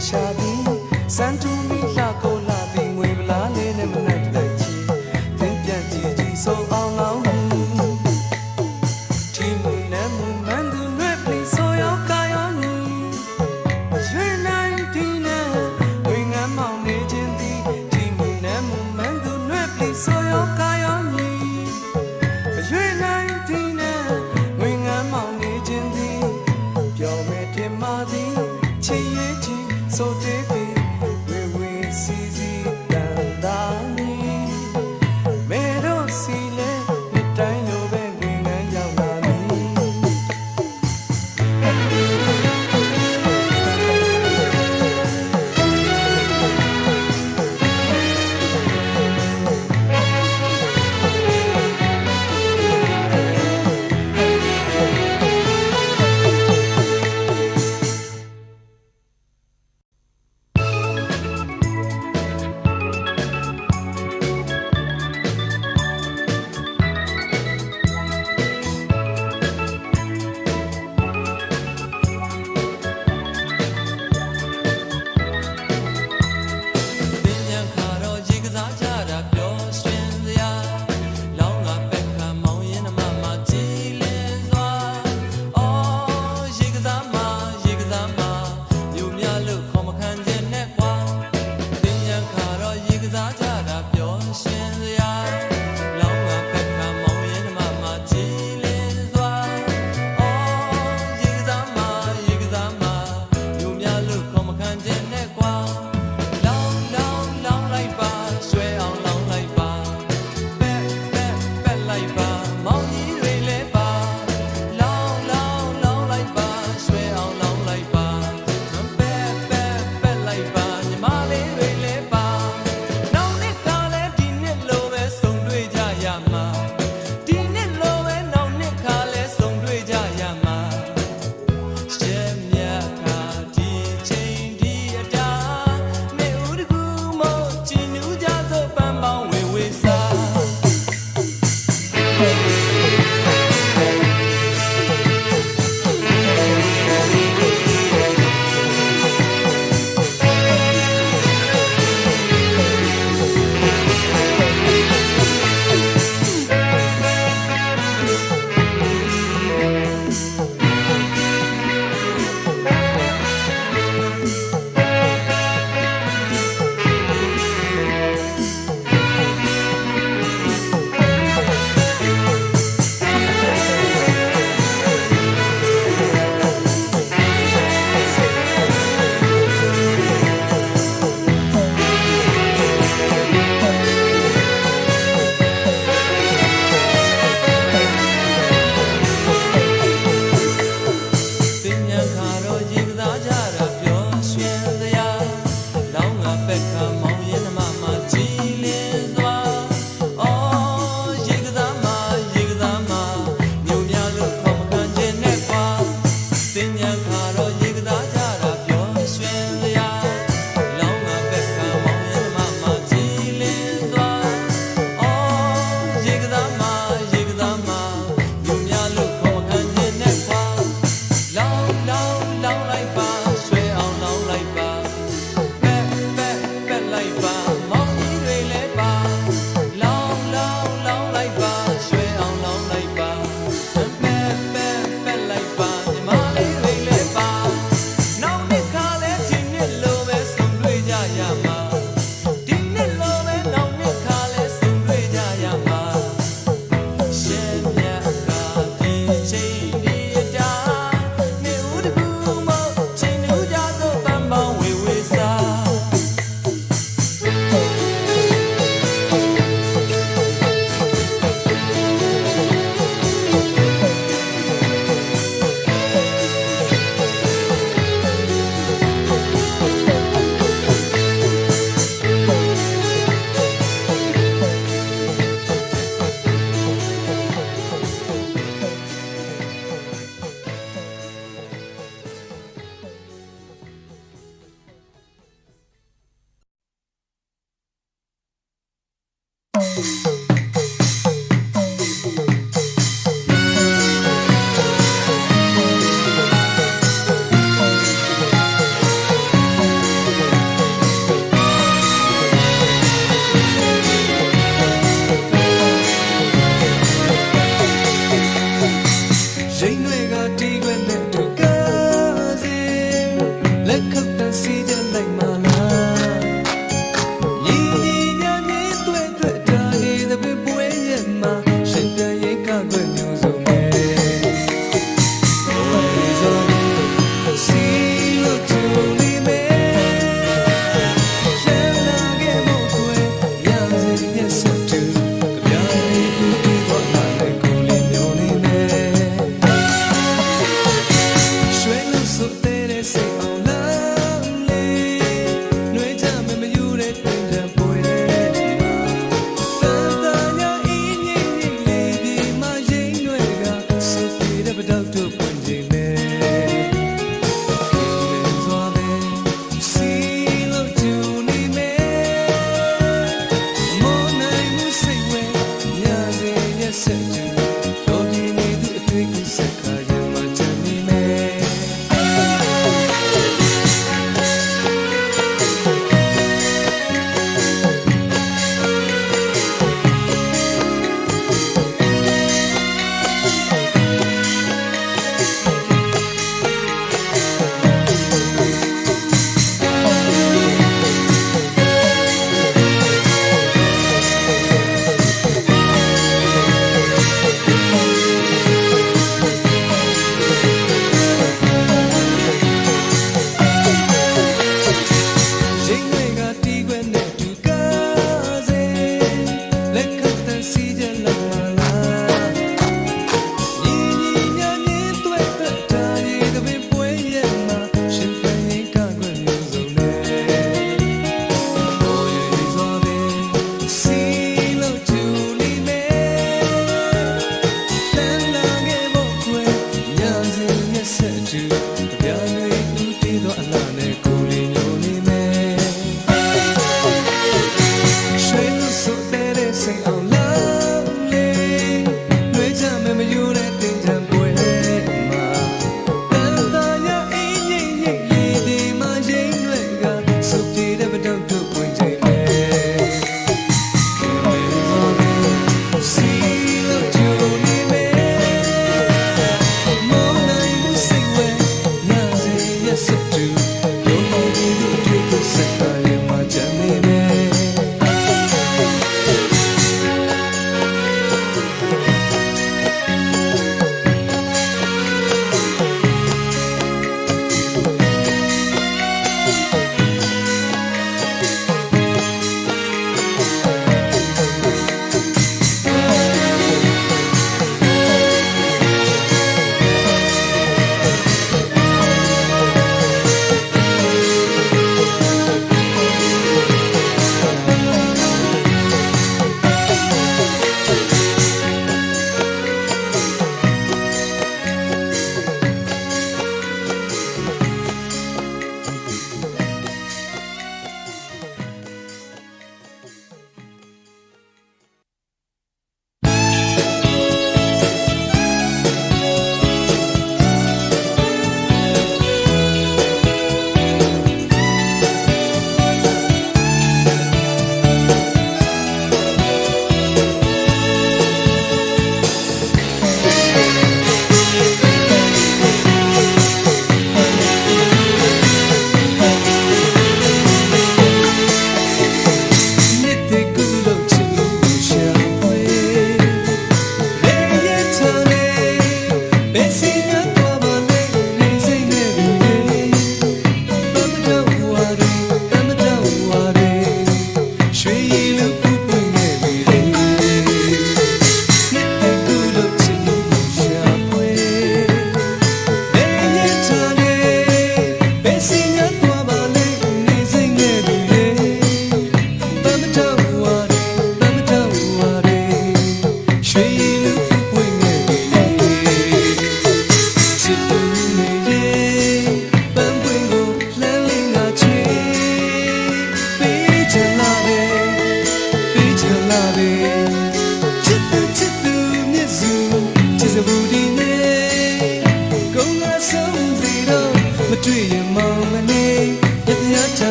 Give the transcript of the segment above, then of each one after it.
။ ချ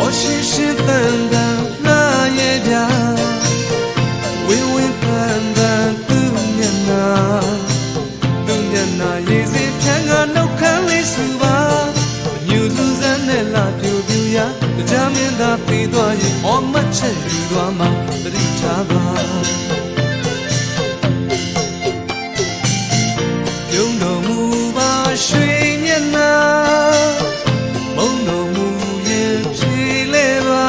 我是笨的那也表 ban tu nyana ye si phang ga nau khan le su ba nyu su san ne la pyu pyu ya ja myin da pi twa yin o mat chet yu twa ma tari tha ba Yung do mu ba shui nyana mong do mu yin phi le ba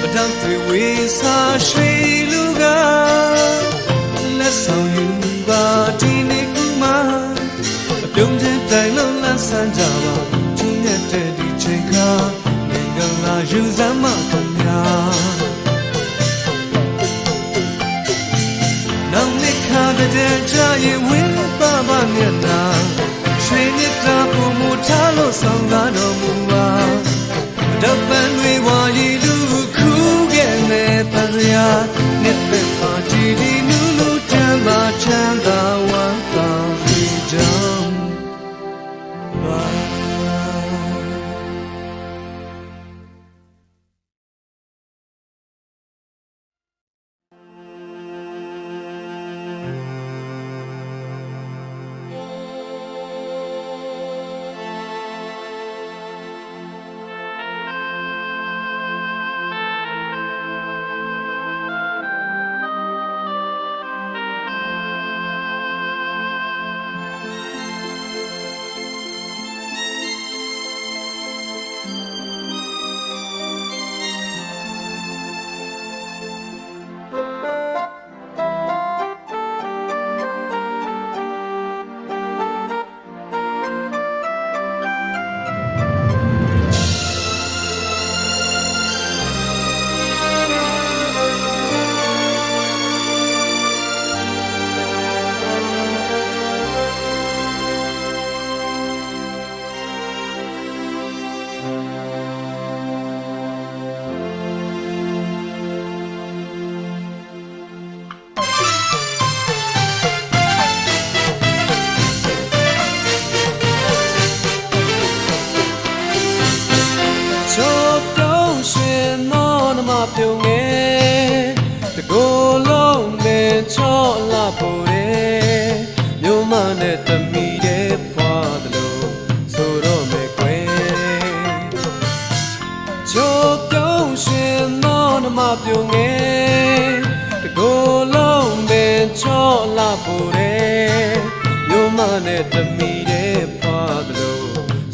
Padang twi we sa shui lu ga let song yu ba ti ni ku ma Pyong chen dai lo lan san ja ba chu nyat de di chain kha ning gang la yu san ma kam ya Now me kha de ja yin win ba ba nyat na Shui ni ta pu mu tha lo song ga do mu ba Da ban lwe wa yi lu khu ge ne ta ya Nit pe pa ti di nu lu chan da wan ta freedom Pyong nghe the go long me cho la po re nyo ma ne ta mi de phwa da lo so ro me kwe cho pyong shin no na ma pyong nghe the go long me cho la po re nyo ma ne ta mi de phwa da lo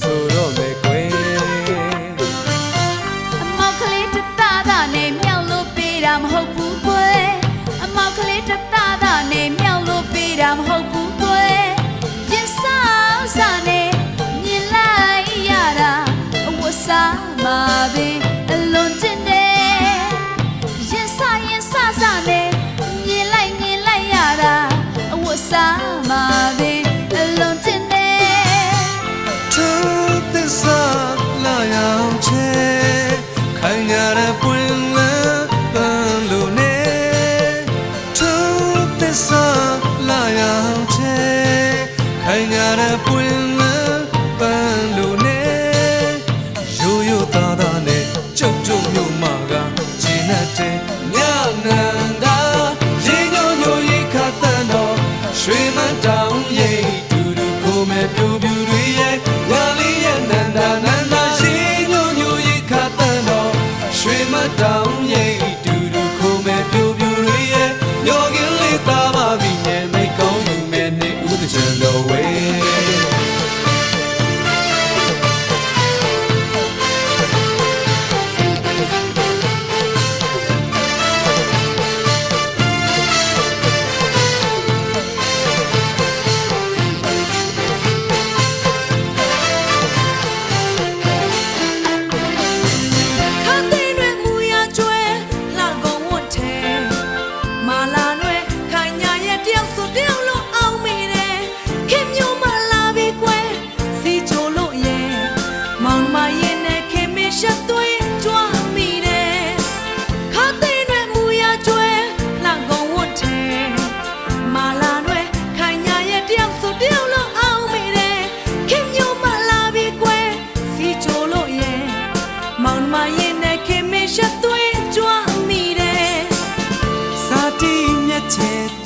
so ro me kwe I'm hopeful boy. I'm all clear to that name. Yellow beat. I'm hopeful boy. Yes, I'm sunny. You lie, yada. What's up, my baby? Alone today. Yes, I am sunny. You lie, yada. What's up, my baby? Alone today.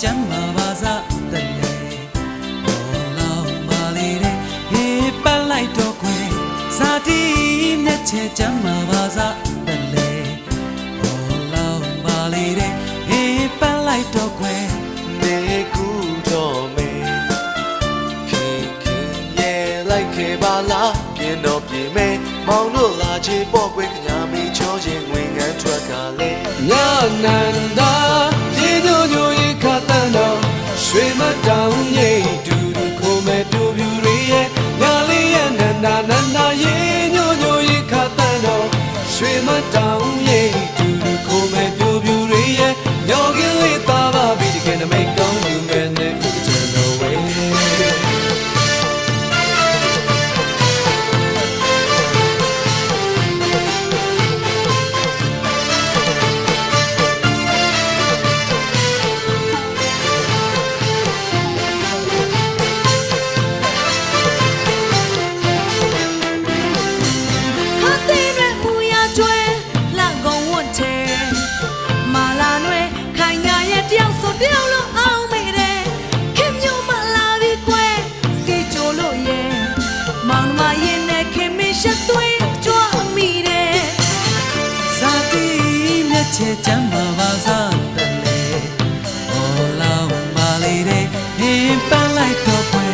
ချမ်းမာပါစားတယ်လေဘောလောင်ပါလေတဲ့ဟေးပတ်လိုက်တော့ခွေဇာတိမျက်ချေချမ်းမာပါစားတယ်လေဘောလောင်ပါလေတဲ့ဟေးပတ်လိုက်တော့ခွေနေကူတော့မေခင်ရဲ့လိုက်ခဲ့ပါလားပြင်းတော့ပြေမဲမောင်တို့လာချေပေါ့ကွယ်ခင်ဗျာမီချောချင်းဝင်ငန်းထွက်ကလေညနန္ဒာရေညိုညိုရေခတ်တန်းတော့ရွှေမတောင်ရိပ်တူတူခိုးမဲ့ပြူပြူတွေရဲ့ညလေးရဲ့နန္ဒာနန္ဒာရေညိုညိုရေခတ်တန်းတော့ရွှေမတောင်ရိပ်တူတူခိုးမဲ့ပြူပြူတွေရဲ့ညော်ကလေးသားပါပြီးတကယ်နမိတ်ကောင်းယူမဲ့နဲ့ကျွန်တော်ဝဲချေချမ်းမာပါစားတယ်လေဘောလောင်ပါလေတဲ့ဟင်းပန်းလိုက်တော့ခွေ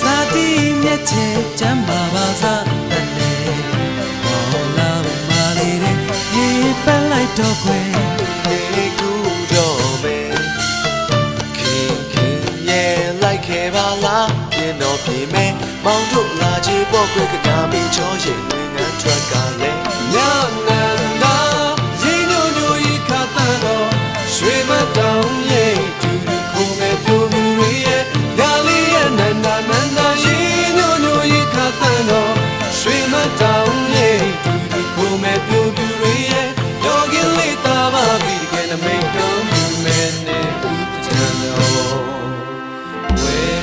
ဇာတိမျက်ချေချမ်းမာပါစားတယ်လေဘောလောင်ပါလေတဲ့ဟင်းပန်းလိုက်တော့ခွေနေကူတော့မေခင်ရဲ့လိုက်ခဲ့ပါလားပြင်းတော့ပြေမဲမောင်တို့လာချေပေါ့ကွယ်ခင်ဗျာမီချောချင်းဝင်ငန်းထွက်ကလေညနန္ဒာရွှေမတောင်ရိပ်တူတူခိုးမဲ့ပြူပြူတွေရဲ့ညာလေးရဲ့နန္ဒာနန္ဒာရေညိုညိုရေခတ်တန်းတော့ရွှေမတောင်ရိပ်တူတူခိုးမဲ့ပြူပြူတွေရဲ့ယောဂီလေးသားပါပြီးတကယ်နမိတ်ကောင်းယူမဲ့နဲ့ဦးချမ်းတော်ဝဲ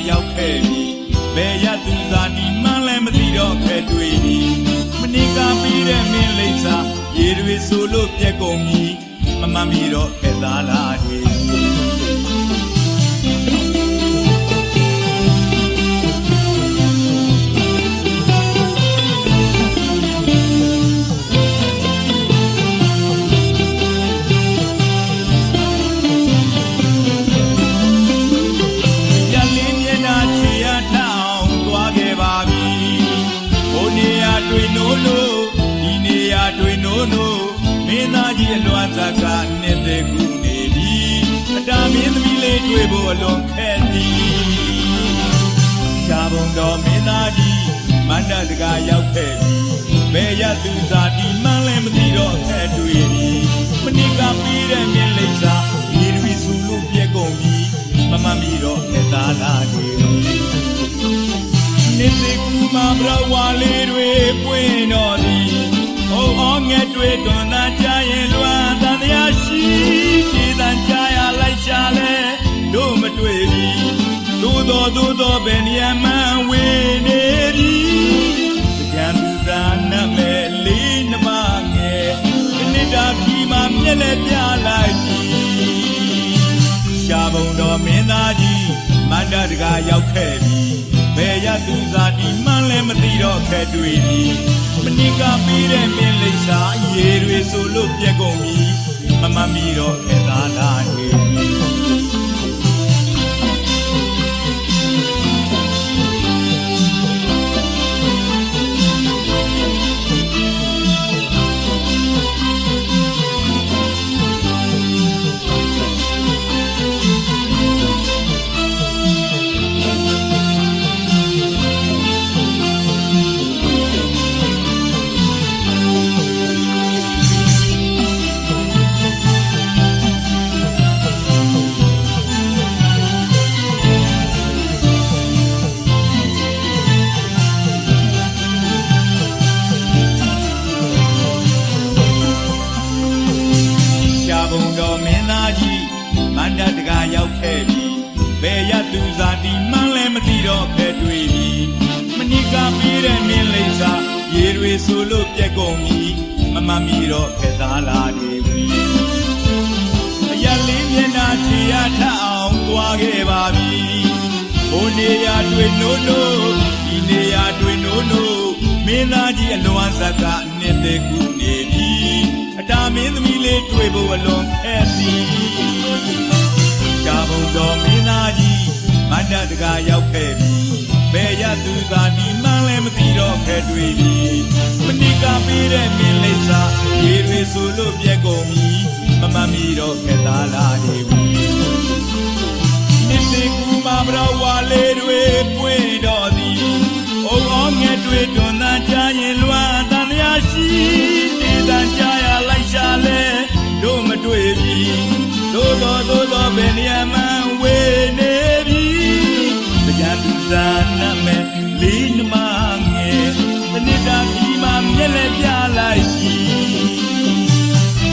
ရောက်ခဲ့ပြီဘယ်ရသူသာဒီမှန်းလဲမသိတော့ခဲ့တွေ့ပြီမနစ်ကပြီးတဲ့မင်းလိမ့်စာရေတွေဆိုလို့ပြက်ကုန်ပြီမမှန်ပြီတော့ခဲ့သားလားတွေမင်းသားကြီးအလွမ်းစကားနဲ့တဲ့ကူနေပြီအတာမင်းသမီးလေးတွေ့ဖို့အလွန်ခက်သည်ရှားပုံတော်မင်းသားကြီးမန္တစကားရောက်ခဲ့ပြီဘယ်ရသူသာဒီမှန်းလဲမသိတော့ခက်တွေ့ပြီမနစ်ကပြီးတဲ့မြင်းလိမ့်စာရေတွေဆူလို့ပြက်ကုန်ပြီမမှန်ပြီတော့ခက်သားလားတွေနေတဲ့ကူမှာဘရဝါလေးတွေပွင့်တော်သည်အော်ငဲ့တွေတွန်သာကြရင်လွမ်းတန်တရားရှိခြေတန်ကြရလိုက်ရှာလဲတို့မတွေ့ပြီသို့တော်ပဲနေရာမှဝေနေပြီကြံသူသာနမဲ့လေးနှမငယ်နိဒာဖြီမှာမျက်လက်ပြလိုက်ပြီရှားပုံတော်မင်းသားကြီးမန္တတကာရောက်ခဲ့ပြီဘယ်ရသူသာဒီမှန်းလဲမသိတော့ခဲ့တွေ့ပြီမနစ်ကပြီးတဲ့မင်းလိမ့်စာရေတွေဆိုလို့ပြက်ကုန်ပြီမမှန်ပြီတော့ခဲ့သားလားတွေ န္ဒတကာရောက်ခဲ့ပြီဘယ်ရသူစားဒီမှန်းလဲမသိတော့ခဲတွေ့ပြီမနိကပေးတဲ့မင်းလိမ့်စာရေတွေဆိုလို့ပြက်ကုန်ပြီမမမီတော့ခဲသားလာနေပြီအရလေးမျက်နှာချီရထအောင်သွားခဲ့ပါပြီဟိုနေရာတွေနိုးနိုးဒီနေရာတွေနိုးနိုးမင်းသားကြီးအလွန်ဇက်ကနှစ်သက်ကူနေပြီအတာမင်းသမီးလေးတွေ့ဖို့အလွန်ခက်စီရှားဘုံတော်မင်းသားကြီးမန္တတကာရောက်ခဲ့ပြီဘယ်ရသူသာဒီမှန်းလဲမသိတော့ခဲတွေ့ပြီမနိကပေးတဲ့မင်းလိမ့်စာရေတွေဆိုလို့ပြက်ကုန်ပြီမမမီတော့ခဲသားလာနေပြီနှစ်သိကူမှာဘရောဝါလေးတွေပွင့်တော်သည်အုံအောင်ငယ်တွေတွန်သာကြရင်လွမ်းတန်တရားရှိဒေသကြရလိုက်ရှာလဲတို့မတွေ့ပြီသို့သောဘယ်နေရာမှဝေနေပြီတရားသူသာနာမဲ့လေးနှမငယ်တနစ်တာဒီမှာမျက်လက်ပြလိုက်ပြီ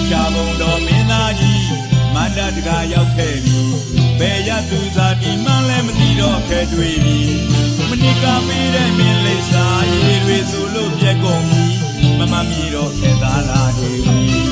ရှားဘုံတော်မင်းသားကြီးမန္တတကာရောက်ခဲ့ပြီဘယ်ရသူသာဒီမှန်းလဲမသိတော့ခဲတွေ့ပြီမနိကပေးတဲ့မင်းလိမ့်စာရေတွေဆိုလို့ပြက်ကုန်ပြီမမမီတော့ခဲသားလာနေပြီ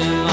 ရွ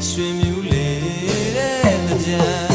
ရွှေမြူးလေတဲ့ကြံ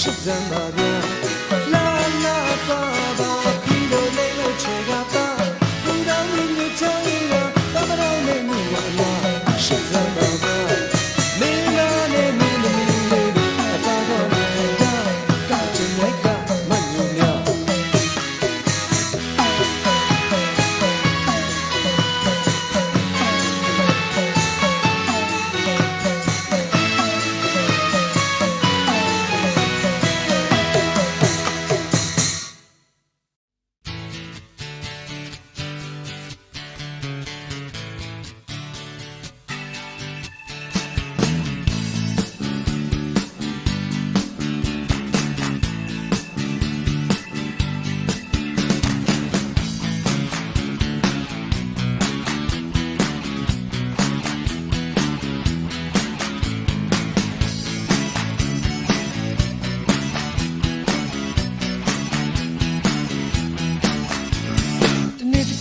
ရှစ်စံပါဗျာလာလာပါပါခီလိုလေးလို့ချေကပါဘူတော်မင်းတို့ချေရတမတော်နဲ့မြူလာရှစ်စံပါဗျာမင်းလာနဲ့မင်းသမီးလေးအပါတော်နဲ့ကချင်လိုက်ကမညူများ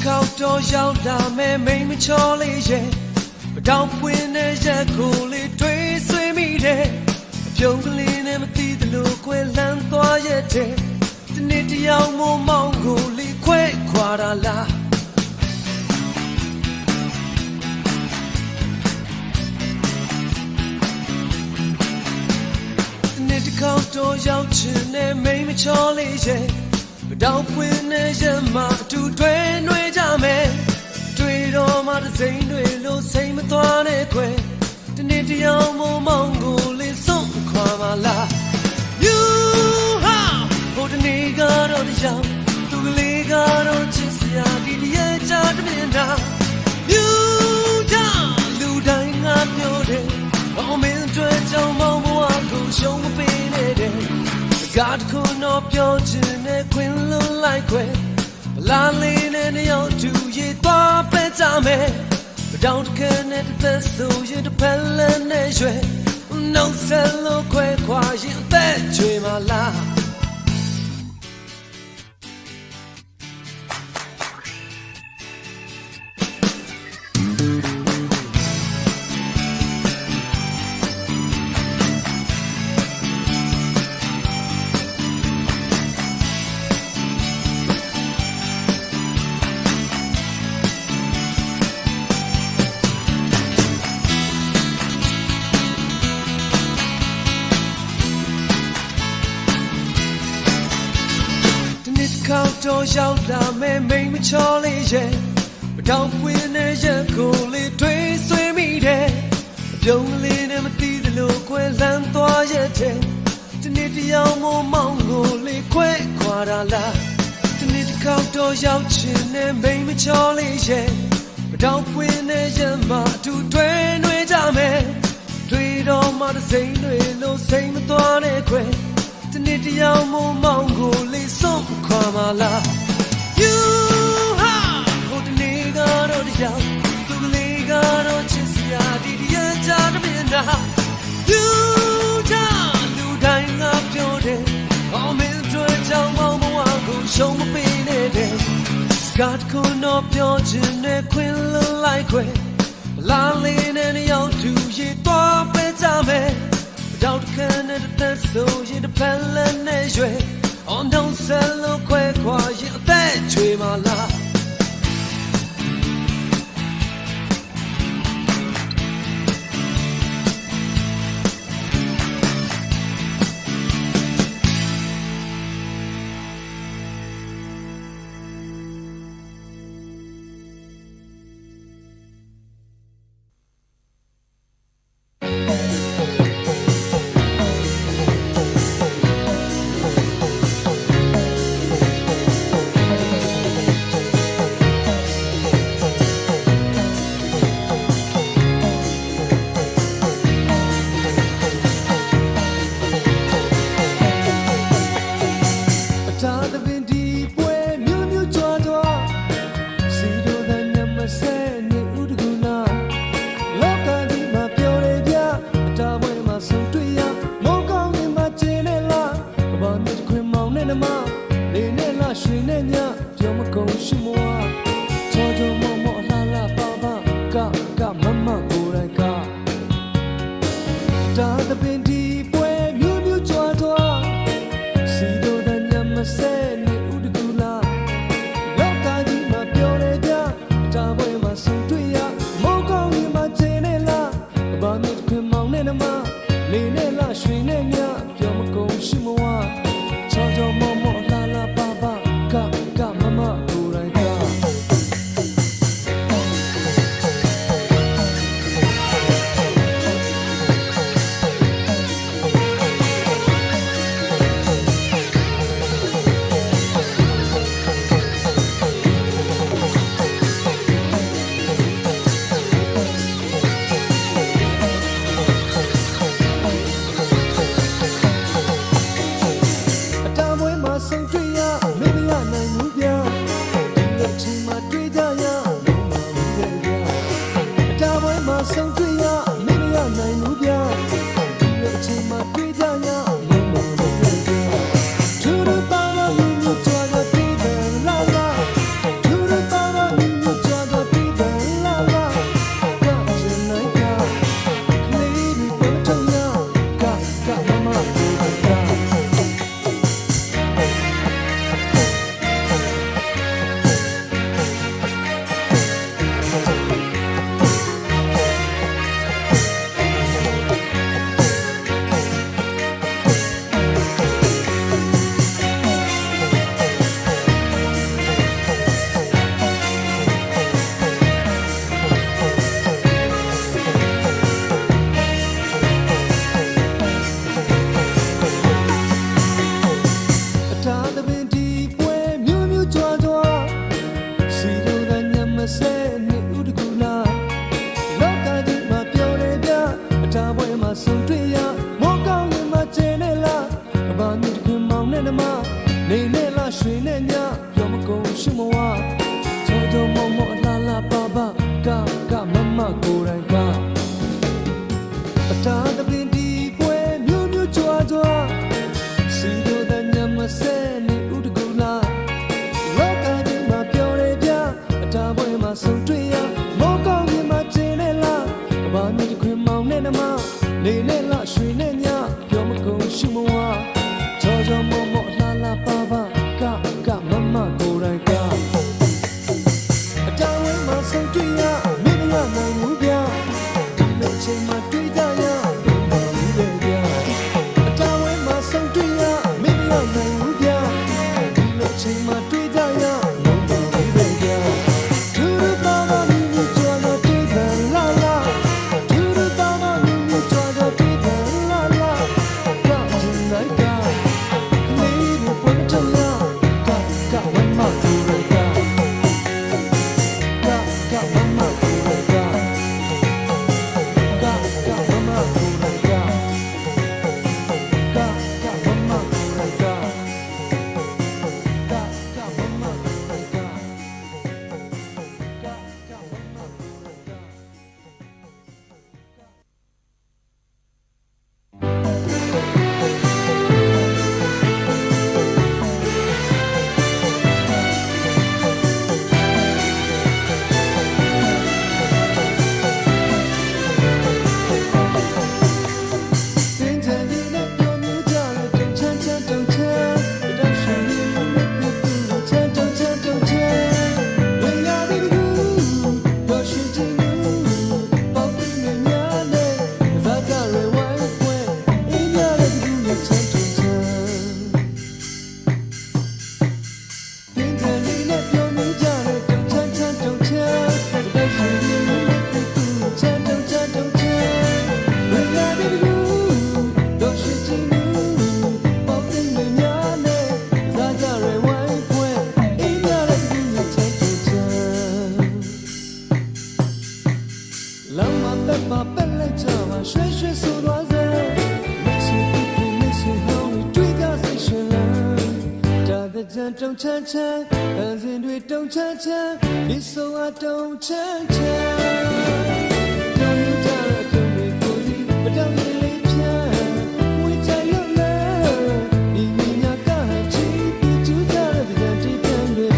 ကောက်တော့ရောက်လာမယ်မိန်မချောလေးရဲ့မတောင်ပွင့်တဲ့ရက်ကိုလေးတွေးဆွေးမိတယ်အပြုံးကလေးနဲ့မသိသလိုခွဲလန်းသွားရဲ့တဲ့ဒီနေ့တယောက်မို့မောင်းကိုလေးခွဲခွာတာလားဒီနေ့တကောက်တော့ရောက်ချင်တဲ့မိန်မချောလေးရဲ့တောင်ပွင့်နေရမအတူတွဲနှွေးကြမယ်တွေ့တော့မှတစ်စိမ့်တွေလို့စိမ့်မသွားနဲ့ခွဲဒီနေ့တယောက်မို့မောင်းကိုလေးဆုံးခွာပါလား You ဟာဟိုဒီနေ့ကတော့တယောက်သူကလေးကတော့ချစ်စရာဒီတည်းချာတမင်တာ You ကြောင့်လူတိုင်းငါပြောတယ်ဘာမင်းတွေ့ကြောင်မောင်းဘဝကိုရှုံးမပေးနဲ့တဲ့ God could not pure chin queen look like we Lally and your two ye thought better me But don't connect the so you the pellet No cello quick quiet that dream my lifeကောက်တော့ရောက်လာမယ်မိန်မချောလေးရဲ့မတောင်ပွင့်တဲ့ရက်ကိုလေးတွေးဆွေးမိတယ်အပြုံးလေးနဲ့မသိသလိုခွဲလန်းသွားရဲ့တဲ့ဒီနေ့တယောက်မို့မောင်းကိုလေးခွဲခွာတာလားဒီနေ့တကောက်တော့ရောက်ချင်တဲ့မိန်မချောလေးရဲ့မတောင်ပွင့်တဲ့ရက်မှာအတူတွဲနှွေးကြမယ်တွေ့တော့မှတစ်စိမ့်တွေလို့စိမ့်မသွားနဲ့ခွဲဒီနေ့တယောက်မို့မောင်းကိုလေးဆုံးခွာပါလား You ဟာဟိုဒီနေ့ကတော့တယောက်သူကလေးကတော့ချစ်စရာဒီတည်းချာတမင်တာ You ကြောင့်လူတိုင်းငါပြောတယ်ဘာမင်းတွေ့ကြောင်မောင်းဘဝကိုရှုံးမပေးနဲ့တဲ့ God could not pure chin queen look like we Lally and your two ye thought better me Without connect the so you the pellet On don't sell no quick quiet that dream my life နဲ့နမနေနဲ့လားရွှေနဲ့ညပြောမကုန်ရှိမဝချောချောမောမောအလားလားပါပါကမမကိုယ်တိုင်ကအတားတပင်ဒီပွဲမျိုးမျိုးကြွားကြွားစီတို့တဲ့ညမစဲနေဥတကူလာလောကကြီးမှာပြောရပြအတားပွဲမှာဆုံတွေ့ရမောကောင်းကြီးမှာကျင်းနေလားကဘာမြစ်ခွင်မောင်နဲ့နမနေနဲ့လားရွှေနဲ့ညပြောမကုန်ရှိမဝချောချောမောမောအလားလားပါပါကမမကိုယ်တိုင်ကအတားပွဲမှာဆုံတွေ့ရမင်းရနိုင်ဘူးဗျာဒီလိုချိန်မှာတွေ့ကြရတုံချမ်းချမ်းအစင်တွေတုံချမ်းချမ်းဒီဆိုအတုံချမ်းချမ်းတောင်းကြရတဲ့ကိုစီမတောင်းရင်လေးချမ်းဝေးချင်လို့လဲဒီမြညာကချီပြီးကျူးကြတဲ့ကြံတီးပန်းတွေ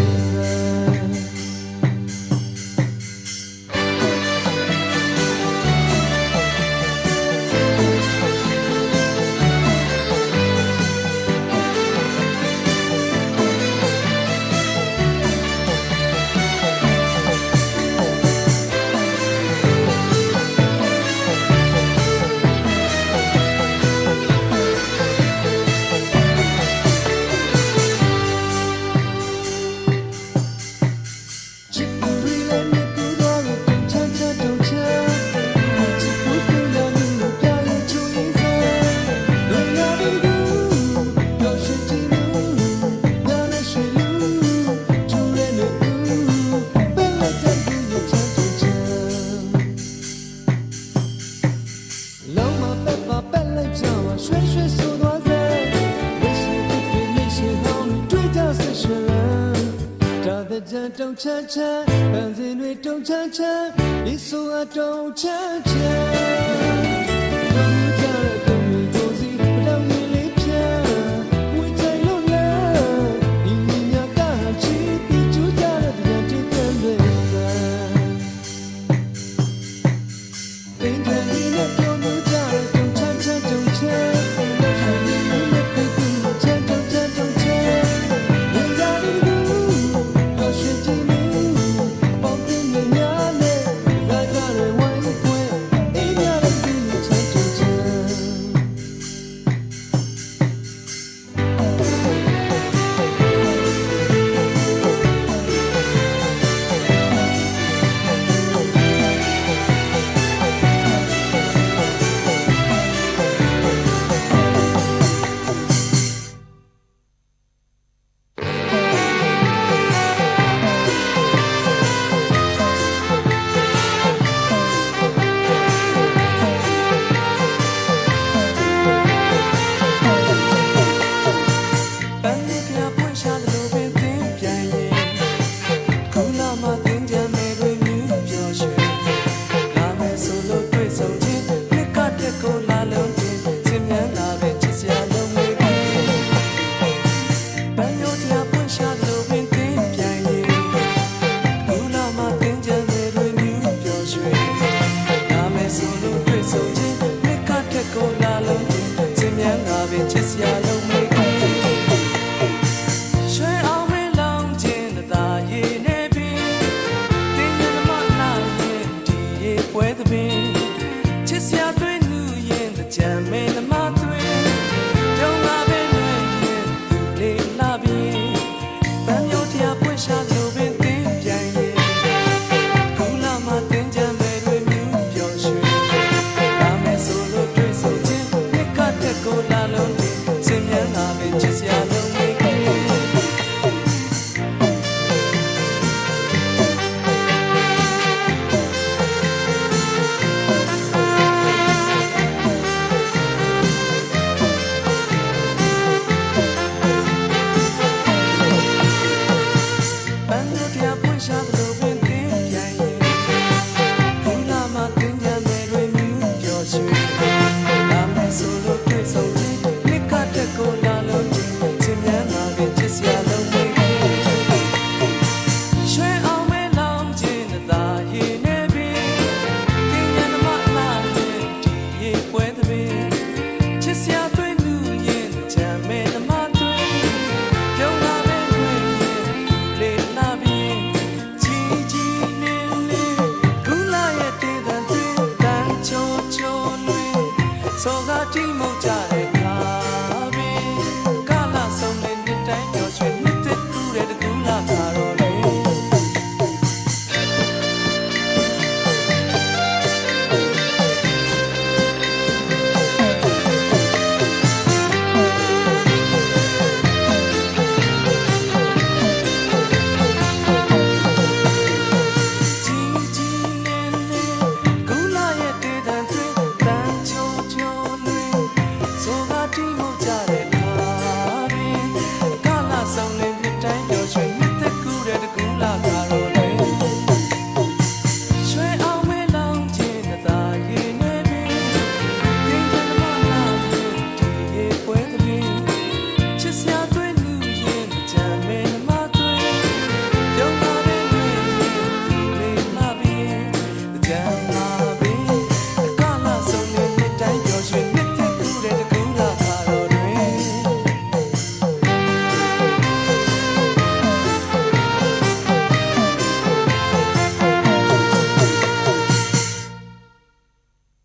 တုံချမ်းချမ်းပန်းစင်တွေတုံချမ်းချမ်းဒီဆိုအတုံချမ်းချမ်းတောင်းကြရတဲ့ကိုစီမတောင်းရင်လေးချမ်းဝေးချင်လို့လဲဒီမြညာကချီပြီးကျူးကြတဲ့ကြံတီးပန်းတွေတင်းတန်လေးနဲ့ပြောလို့ကြတဲ့တုံချမ်းချမ်းတုံချမ်း စရာ